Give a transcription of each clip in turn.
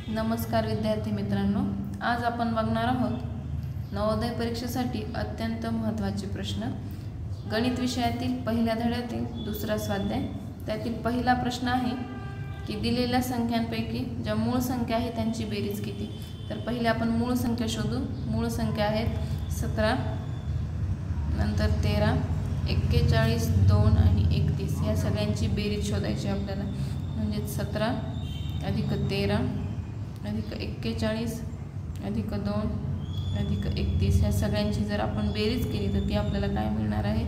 नमस्कार विद्यार्थी मित्रांनो, आज आपण बघणार आहोत नवोदय परीक्षेसाठी अत्यंत महत्त्वाचे प्रश्न। गणित विषयातील पहिल्या धड्यातील दुसरा स्वाध्याय। त्यातील पहिला प्रश्न आहे की दिलेल्या संख्यांपैकी ज्या मूळ संख्या आहेत त्यांची बेरीज किती। तर पहिले आपण मूळ संख्या शोधू। मूळ संख्या आहेत 17, नंतर 13, 41, 2 आणि 31 या सगळ्यांची बेरीज शोधायची आपल्याला। म्हणजे 17 अधिक 13 अधिक 41 अधिक 2 अधिक 31 या सगळ्यांची जर आपण बेरीज केली तर ती आपल्याला काय मिळणार आहे,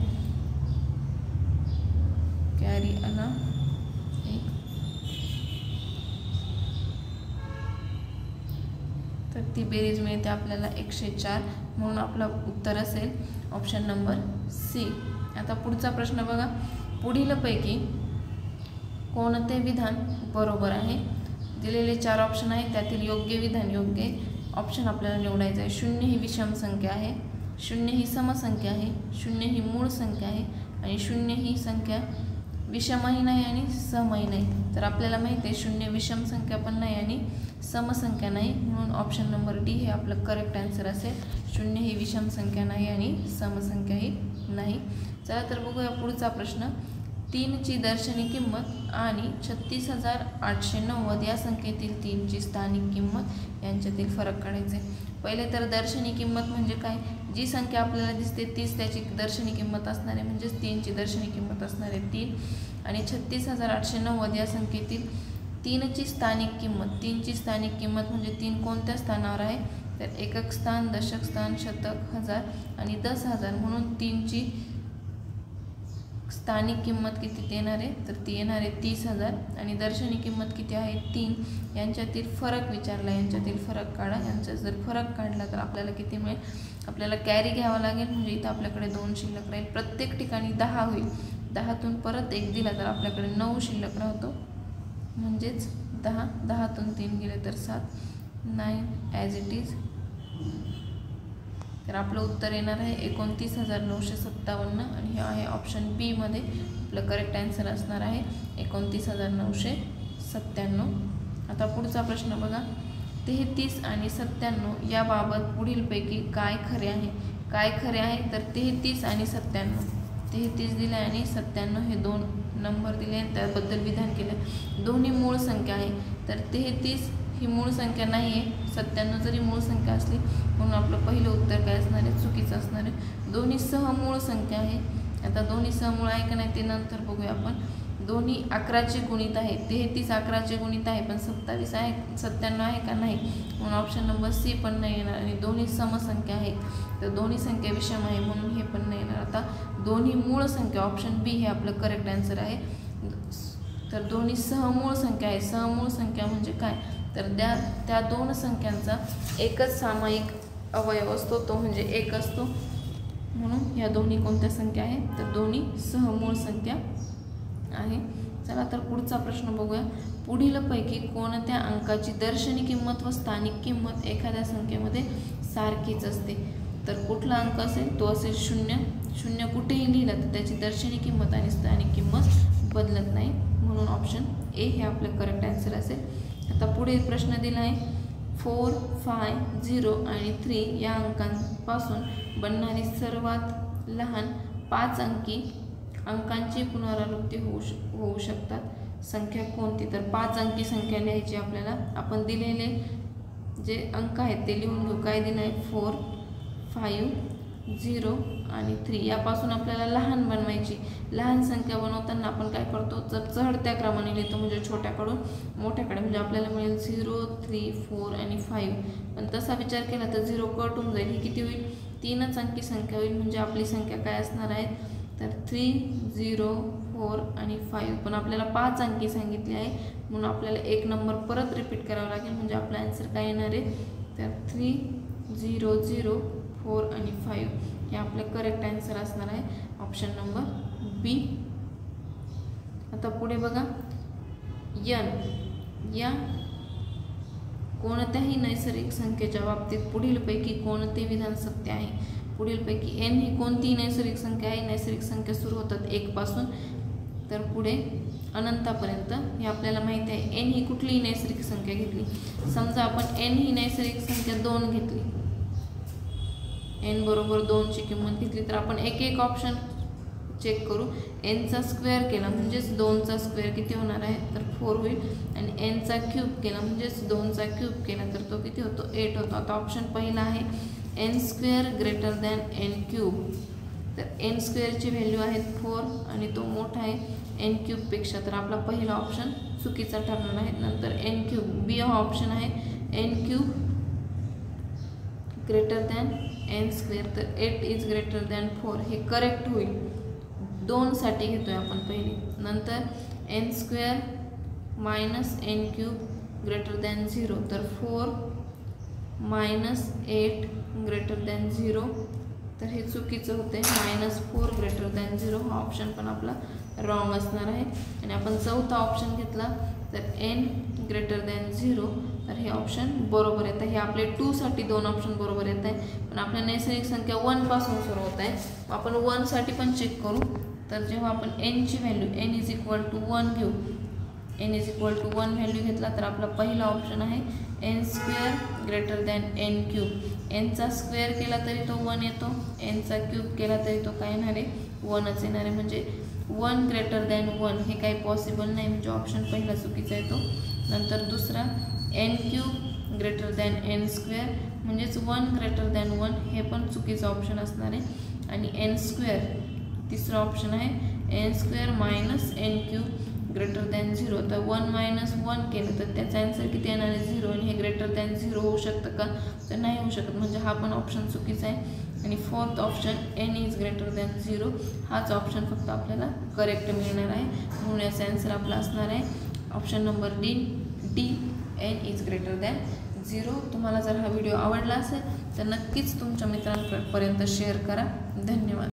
कॅरी आला 1। तर ती बेरीज मिळते आपल्याला 104, म्हणून आपला उत्तर असेल ऑप्शन नंबर सी। आता पुढचा प्रश्न बघा। पुढीलपैकी कोणते विधान बरोबर आहे। दिलेले 4 ऑप्शन आहेत, त्यातील योग्य विधान योग्य ऑप्शन आपल्याला निवडायचा आहे। 0 ही विषम संख्या आहे, 0 ही समसंख्या आहे, 0 ही मूळ संख्या आहे आणि 0 ही संख्या विषमही नाही आणि समही नाही। तर आपल्याला माहिती आहे 0 विषम संख्या पण नाही आणि समसंख्या नाही, म्हणून ऑप्शन नंबर डी हे आपलं करेक्ट आन्सर असेल। 0 ही विषम संख्या नाही आणि समसंख्याही नाही। चला तर बघूया पुढचा प्रश्न। 3 ची दर्शनी किंमत आणि 36,890 या संख्येतील 3 ची स्थानिक किंमत यांच्यातील फरक काढायचे। पहिले तर दर्शनी किंमत म्हणजे काय, जी संख्या आपल्याला दिसते तीच त्याची दर्शनी किंमत असणार आहे, म्हणजे 3 ची दर्शनी किंमत असणार आहे 3। आणि 36,890 या संख्येतील 3 ची स्थानिक किंमत, 3 ची स्थानिक किंमत म्हणजे 3 कोणत्या स्थानावर आहे, तर एकक स्थान, दशक स्थान, शतक, हजार आणि 10,000, म्हणून 3 ची स्थानिक किंमत किती येणार आहे, तर ती येणार आहे 30,000। आणि दर्शनी किंमत किती आहे 3, यांच्यातील फरक विचारला, यांच्यातील फरक काढा। यांचा जर फरक काढला तर आपल्याला किती मिळेल, आपल्याला कॅरी घ्यावा लागेल, म्हणजे इथं आपल्याकडे 2 शिल्लक राहील। प्रत्येक ठिकाणी 10 होईल, 10तून परत 1 दिला तर आपल्याकडे 9 शिल्लक राहतो, म्हणजेच 10, 10तून 3 गेले तर 7, 9 ॲज इट इज। तर आपलं उत्तर येणार आहे 29,957 आणि हे आहे ऑप्शन बी मध्ये आपलं करेक्ट आन्सर असणार आहे 29,997। आता पुढचा प्रश्न बघा। 33 आणि 97 याबाबत पुढीलपैकी काय खरे आहे। काय खरे आहे, तर 33 आणि 97, 33 दिले आणि 97 हे 2 नंबर दिले आणि त्याबद्दल विधान केलं। दोन्ही मूळ संख्या आहे, तर 33 ही मूळ संख्या नाही आहे, 97 जरी मूळ संख्या असली, म्हणून आपलं पहिलं उत्तर काय असणार आहे, चुकीचं असणार आहे। दोन्ही सहमूळ संख्या आहे। आता दोन्ही सहमूळ आहे का नाही ते नंतर बघूया आपण। दोन्ही 11चे गुणित आहे, 33 11चे गुणित आहे, पण 27 आहे, 97 आहे का नाही, म्हणून ऑप्शन नंबर सी पण नाही येणार। आणि दोन्ही समसंख्या आहेत, तर दोन्ही संख्या विषम आहे, म्हणून हे पण नाही येणार। आता दोन्ही मूळ संख्या, ऑप्शन बी हे आपलं करेक्ट आन्सर आहे। तर दोन्ही सहमूळ संख्या आहे। सहमूळ संख्या म्हणजे काय, तर त्या 2 संख्यांचा एकच सामायिक अवयव असतो, तो म्हणजे 1 असतो, म्हणून या दोन्ही कोणत्या संख्या आहेत, तर दोन्ही सहमूळ संख्या आहे। चला तर पुढचा प्रश्न बघूया। पुढीलपैकी कोणत्या अंकाची दर्शनी किंमत व स्थानिक किंमत एखाद्या संख्येमध्ये सारखीच असते। तर कुठला अंक असेल, तो असेल 0। 0 कुठेही लिहिलं तर त्याची दर्शनी किंमत आणि स्थानिक किंमत बदलत नाही, म्हणून ऑप्शन ए हे आपलं करेक्ट आन्सर असेल। आता पुढे प्रश्न दिला आहे 4, 5, 0 आणि 3 या अंकांपासून बनणारी सर्वात लहान 5 अंकी अंकांची पुनरावृत्ती होऊ शकतात संख्या कोणती। तर 5 अंकी संख्या लिहायची आपल्याला। आपण दिलेले जे अंक आहेत ते लिहून घेऊ। काय दिलं आहे, 4, 5, 0 आणि 3 यापासून आपल्याला लहान बनवायची। लहान संख्या बनवताना आपण काय करतो, जर चढत्या क्रमाने लिहितो, म्हणजे छोट्याकडून मोठ्याकडे, म्हणजे आपल्याला मिळेल 0, 3, 4 आणि 5। पण तसा विचार केला तर 0 कट होऊन जाईल, ही किती होईल, 3च अंकी संख्या होईल, म्हणजे आपली संख्या काय असणार आहे, तर 3, 0, 4 आणि 5। पण आपल्याला 5 अंकी सांगितली आहे, म्हणून आपल्याला 1 नंबर परत रिपीट करावा लागेल, म्हणजे आपला आन्सर काय येणार आहे, तर 3, 0, 0, 4 आणि 5 हे आपले करेक्ट आन्सर असणार आहे ऑप्शन नंबर बी। आता पुढे बघा। n या कोणत्याही नैसर्गिक संख्येच्या बाबतीत पुढीलपैकी कोणते विधान सत्य आहे। पुढीलपैकी n ही कोणती नैसर्गिक संख्या आहे, नैसर्गिक संख्या सुरू होतात 1 पासून, तर पुढे अनंतापर्यंत हे आपल्याला माहिती आहे। n ही कुठलीही नैसर्गिक संख्या घेतली, समजा आपण n ही नैसर्गिक संख्या 2 घेतली, n बरोबर 2 ची किंमत घेतली, तर आपण एक एक ऑप्शन चेक करू। n चा स्क्वेअर केला म्हणजेच 2 चा स्क्वेअर किती होणार आहे, तर 4 होईल, आणि n चा क्यूब केला म्हणजेच 2 चा क्यूब केला तर तो किती होतो, 8 होतो। आता ऑप्शन पहिला आहे n square greater than n cube, तर n स्क्वेअरची व्हॅल्यू आहे 4 आणि तो मोठा आहे n क्यूब पेक्षा, तर आपला पहिला ऑप्शन चुकीचा ठरणार आहे। नंतर n क्यूब, बी हा ऑप्शन आहे n cube greater than n square, तर 8 इज ग्रेटर दॅन 4 हे करेक्ट होईल। 2 साठी घेतोय आपण पहिली। नंतर n square minus n cube greater than 0, तर 4 मायनस 8 ग्रेटर दॅन 0, तर हे चुकीचं होते। -4 ग्रेटर दॅन 0 हा ऑप्शन पण आपला रॉंग असणार आहे। आणि आपण चौथा ऑप्शन घेतला तर n ग्रेटर दॅन 0, तर हे ऑप्शन बरोबर येतं। हे आपले 2 साठी 2 ऑप्शन बरोबर येत आहे, पण आपल्या नैसर्गिक संख्या 1 पासून सुरू होत आहे। आपण 1 साठी पण चेक करू, तर जेव्हा आपण n ची value n is equal to 1 घेऊ, n is equal to 1 value घेतला तर आपला पहिला ऑप्शन आहे n square greater than n cube. n चा स्क्वेअर केला तरी तो 1 येतो, n चा क्यूब केला तरी तो काय येणार आहे, 1च येणार आहे, म्हणजे 1 ग्रेटर दॅन 1 हे काही पॉसिबल नाही, म्हणजे ऑप्शन पहिला चुकीचा येतो। नंतर दुसरा n cube greater than n square म्हणजेच 1 ग्रेटर दॅन 1 हे पण चुकीचं ऑप्शन असणार आहे। आणि n स्क्वेअर तिसरा ऑप्शन आहे n square minus n cube greater than 0, तर 1 मायनस 1 केलं तर त्याचा आन्सर किती येणार आहे, 0, आणि हे ग्रेटर दॅन 0 होऊ शकतं का, तर नाही होऊ शकत, म्हणजे हा पण ऑप्शन चुकीचा आहे। आणि fourth option n is greater than 0 हाच ऑप्शन फक्त आपल्याला करेक्ट मिळणार आहे, म्हणून याचा आन्सर आपला असणार आहे option number D, n is greater than 0। तुम्हाला जर हा व्हिडिओ आवडला असेल तर नक्कीच तुमच्या मित्रांपर्यंत शेअर करा। धन्यवाद।